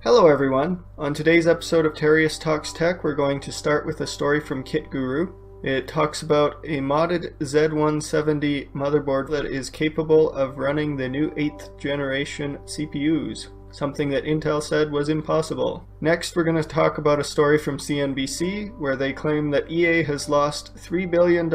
Hello everyone! On today's episode of Terrius Talks Tech, we're going to start with a story from Kit Guru. It talks about a modded Z170 motherboard that is capable of running the new 8th generation CPUs, something that Intel said was impossible. Next, we're going to talk about a story from CNBC where they claim that EA has lost $3 billion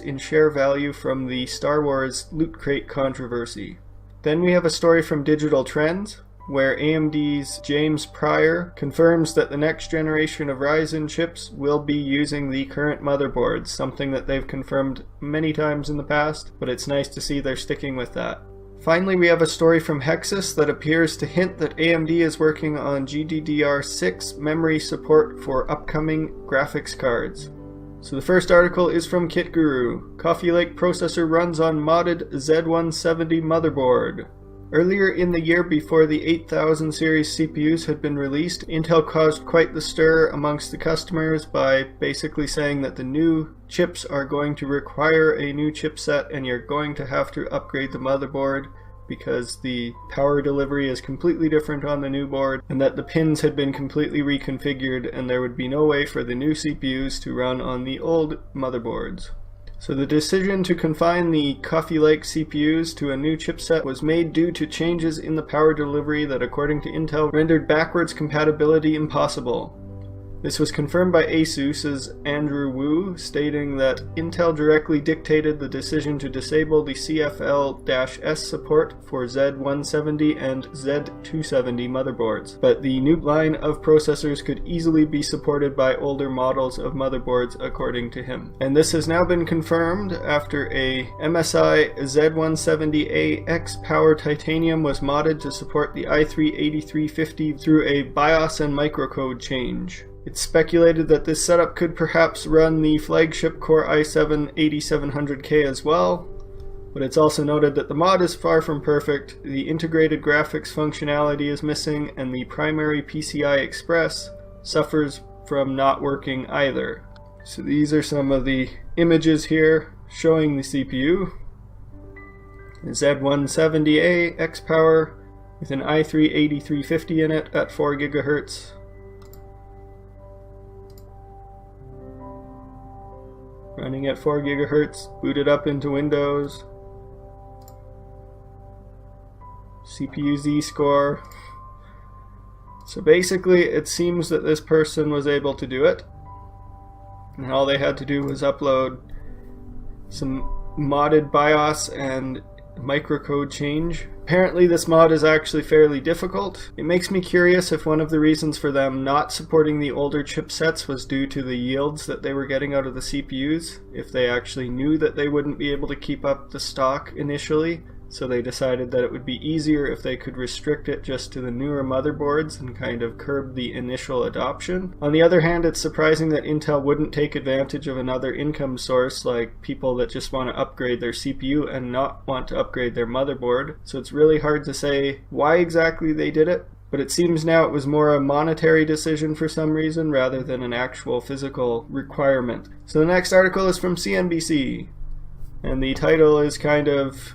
in share value from the Star Wars Loot Crate controversy. Then we have a story from Digital Trends, where AMD's James Pryor confirms that the next generation of Ryzen chips will be using the current motherboards, something that they've confirmed many times in the past, but it's nice to see they're sticking with that. Finally, we have a story from Hexus that appears to hint that AMD is working on GDDR6 memory support for upcoming graphics cards. So the first article is from Kit Guru. Coffee Lake processor runs on modded Z170 motherboard. Earlier in the year, before the 8000 series CPUs had been released, Intel caused quite the stir amongst the customers by basically saying that the new chips are going to require a new chipset and you're going to have to upgrade the motherboard because the power delivery is completely different on the new board and that the pins had been completely reconfigured and there would be no way for the new CPUs to run on the old motherboards. So the decision to confine the Coffee Lake CPUs to a new chipset was made due to changes in the power delivery that, according to Intel, rendered backwards compatibility impossible. This was confirmed by ASUS's Andrew Wu, stating that Intel directly dictated the decision to disable the CFL-S support for Z170 and Z270 motherboards, but the new line of processors could easily be supported by older models of motherboards, according to him. And this has now been confirmed after a MSI Z170A X-Power Titanium was modded to support the i3-8350 through a BIOS and microcode change. It's speculated that this setup could perhaps run the flagship Core i7-8700K as well, but it's also noted that the mod is far from perfect, the integrated graphics functionality is missing, and the primary PCI Express suffers from not working either. So these are some of the images here showing the CPU. The Z170A X-Power with an i3-8350 in it at 4 GHz. Running at 4 GHz, booted up into Windows. CPU Z-score. So basically, it seems that this person was able to do it. And all they had to do was upload some modded BIOS and microcode change. Apparently this mod is actually fairly difficult. It makes me curious if one of the reasons for them not supporting the older chipsets was due to the yields that they were getting out of the CPUs, if they actually knew that they wouldn't be able to keep up the stock initially, so they decided that it would be easier if they could restrict it just to the newer motherboards and kind of curb the initial adoption. On the other hand, it's surprising that Intel wouldn't take advantage of another income source like people that just want to upgrade their CPU and not want to upgrade their motherboard. So it's really hard to say why exactly they did it, but it seems now it was more a monetary decision for some reason rather than an actual physical requirement. So the next article is from CNBC, and the title is kind of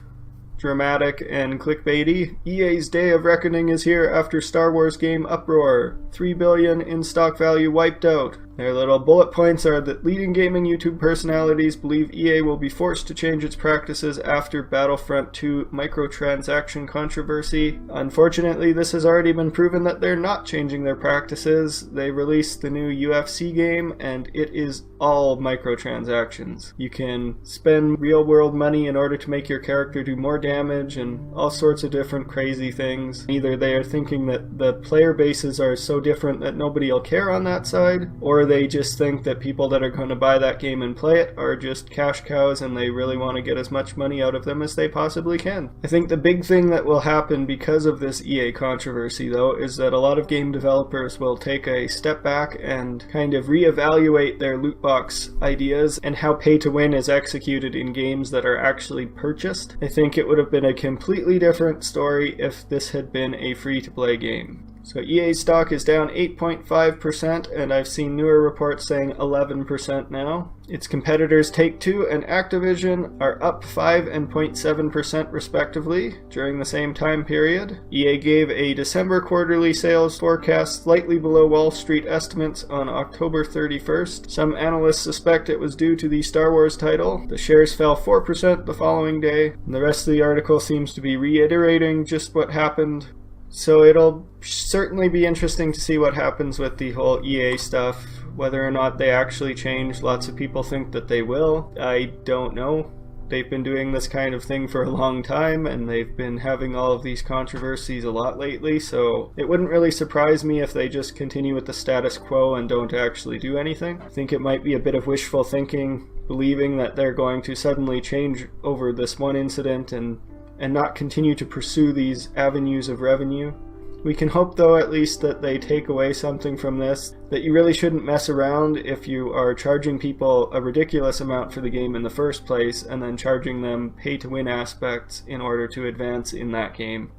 dramatic and clickbaity. EA's day of reckoning is here after Star Wars game uproar. $3 billion in stock value wiped out. Their little bullet points are that leading gaming YouTube personalities believe EA will be forced to change its practices after Battlefront 2 microtransaction controversy. Unfortunately, this has already been proven that they're not changing their practices. They released the new UFC game and it is all microtransactions. You can spend real-world money in order to make your character do more damage and all sorts of different crazy things. Either they are thinking that the player bases are so different that nobody will care on that side, or they just think that people that are going to buy that game and play it are just cash cows and they really want to get as much money out of them as they possibly can. I think the big thing that will happen because of this EA controversy, though, is that a lot of game developers will take a step back and kind of reevaluate their loot box ideas and how pay to win is executed in games that are actually purchased. I think it would have been a completely different story if this had been a free to play game. So EA stock is down 8.5%, and I've seen newer reports saying 11% now. Its competitors Take-Two and Activision are up 5 and 0.7% respectively during the same time period. EA gave a December quarterly sales forecast slightly below Wall Street estimates on October 31st. Some analysts suspect it was due to the Star Wars title. The shares fell 4% the following day, and the rest of the article seems to be reiterating just what happened. So it'll certainly be interesting to see what happens with the whole EA stuff, whether or not they actually change. Lots of people think that they will. I don't know. They've been doing this kind of thing for a long time, and they've been having all of these controversies a lot lately, so it wouldn't really surprise me if they just continue with the status quo and don't actually do anything. I think it might be a bit of wishful thinking, believing that they're going to suddenly change over this one incident and not continue to pursue these avenues of revenue. We can hope, though, at least that they take away something from this, that you really shouldn't mess around if you are charging people a ridiculous amount for the game in the first place and then charging them pay-to-win aspects in order to advance in that game.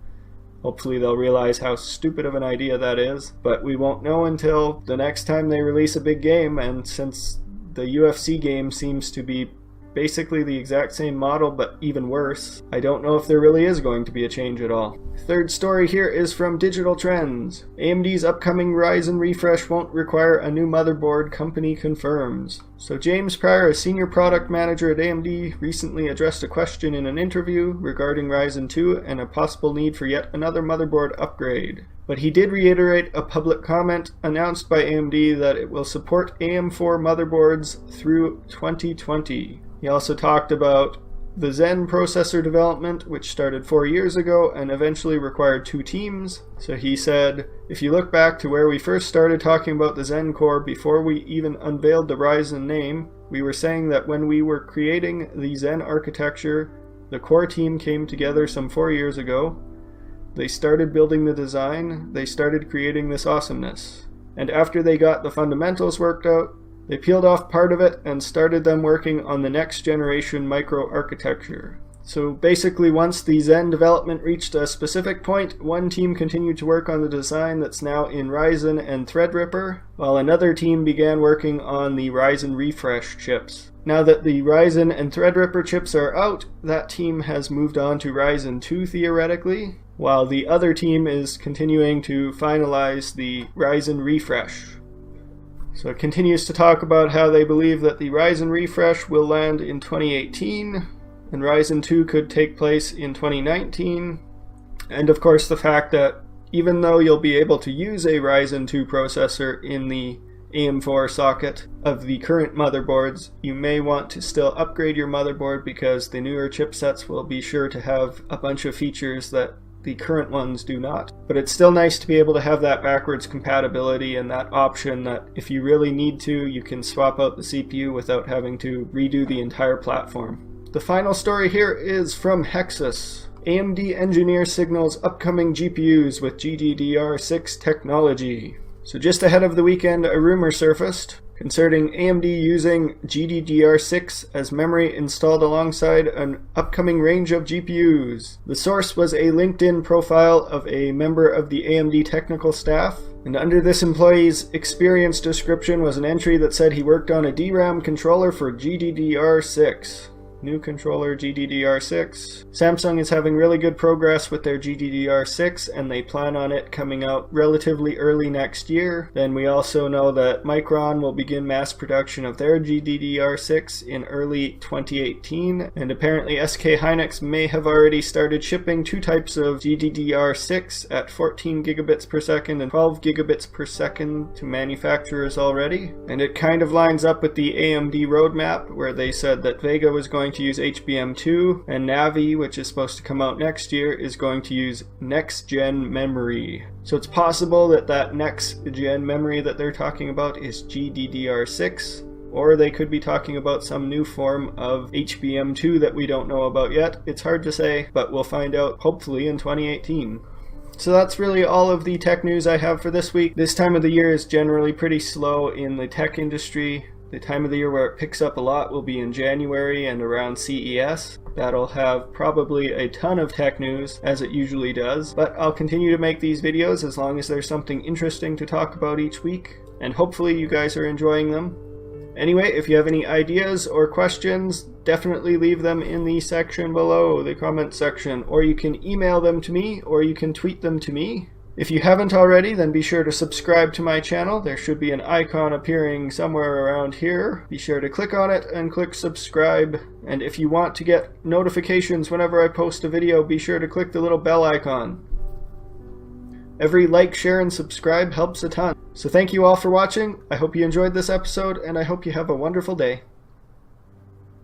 Hopefully they'll realize how stupid of an idea that is, but we won't know until the next time they release a big game, and since the UFC game seems to be basically the exact same model, but even worse, I don't know if there really is going to be a change at all. Third story here is from Digital Trends. AMD's upcoming Ryzen refresh won't require a new motherboard, company confirms. So James Pryor, a senior product manager at AMD, recently addressed a question in an interview regarding Ryzen 2 and a possible need for yet another motherboard upgrade. But he did reiterate a public comment announced by AMD that it will support AM4 motherboards through 2020. He also talked about the Zen processor development, which started 4 years ago and eventually required 2 teams. So he said, if you look back to where we first started talking about the Zen core before we even unveiled the Ryzen name, we were saying that when we were creating the Zen architecture, the core team came together some 4 years ago. They started building the design, they started creating this awesomeness. And after they got the fundamentals worked out, they peeled off part of it and started them working on the next generation microarchitecture. So basically, once the Zen development reached a specific point, one team continued to work on the design that's now in Ryzen and Threadripper, while another team began working on the Ryzen refresh chips. Now that the Ryzen and Threadripper chips are out, that team has moved on to Ryzen 2 theoretically, while the other team is continuing to finalize the Ryzen refresh. So it continues to talk about how they believe that the Ryzen refresh will land in 2018, and Ryzen 2 could take place in 2019, and of course the fact that even though you'll be able to use a Ryzen 2 processor in the AM4 socket of the current motherboards, you may want to still upgrade your motherboard because the newer chipsets will be sure to have a bunch of features that the current ones do not. But it's still nice to be able to have that backwards compatibility and that option that if you really need to, you can swap out the CPU without having to redo the entire platform. The final story here is from Hexus. AMD engineer signals upcoming GPUs with GDDR6 technology. So just ahead of the weekend, a rumor surfaced concerning AMD using GDDR6 as memory installed alongside an upcoming range of GPUs. The source was a LinkedIn profile of a member of the AMD technical staff, and under this employee's experience description was an entry that said he worked on a DRAM controller for GDDR6. New controller GDDR6. Samsung is having really good progress with their GDDR6 and they plan on it coming out relatively early next year. Then we also know that Micron will begin mass production of their GDDR6 in early 2018, and apparently SK Hynix may have already started shipping 2 types of GDDR6 at 14 gigabits per second and 12 gigabits per second to manufacturers already. And it kind of lines up with the AMD roadmap where they said that Vega was going to use HBM2, and Navi, which is supposed to come out next year, is going to use next-gen memory. So it's possible that that next-gen memory that they're talking about is GDDR6, or they could be talking about some new form of HBM2 that we don't know about yet. It's hard to say, but we'll find out hopefully in 2018. So that's really all of the tech news I have for this week. This time of the year is generally pretty slow in the tech industry. The time of the year where it picks up a lot will be in January and around CES. That'll have probably a ton of tech news, as it usually does, but I'll continue to make these videos as long as there's something interesting to talk about each week, and hopefully you guys are enjoying them. Anyway, if you have any ideas or questions, definitely leave them in the section below, the comment section, or you can email them to me, or you can tweet them to me. If you haven't already, then be sure to subscribe to my channel. There should be an icon appearing somewhere around here. Be sure to click on it and click subscribe. And if you want to get notifications whenever I post a video, be sure to click the little bell icon. Every like, share, and subscribe helps a ton. So thank you all for watching. I hope you enjoyed this episode, and I hope you have a wonderful day.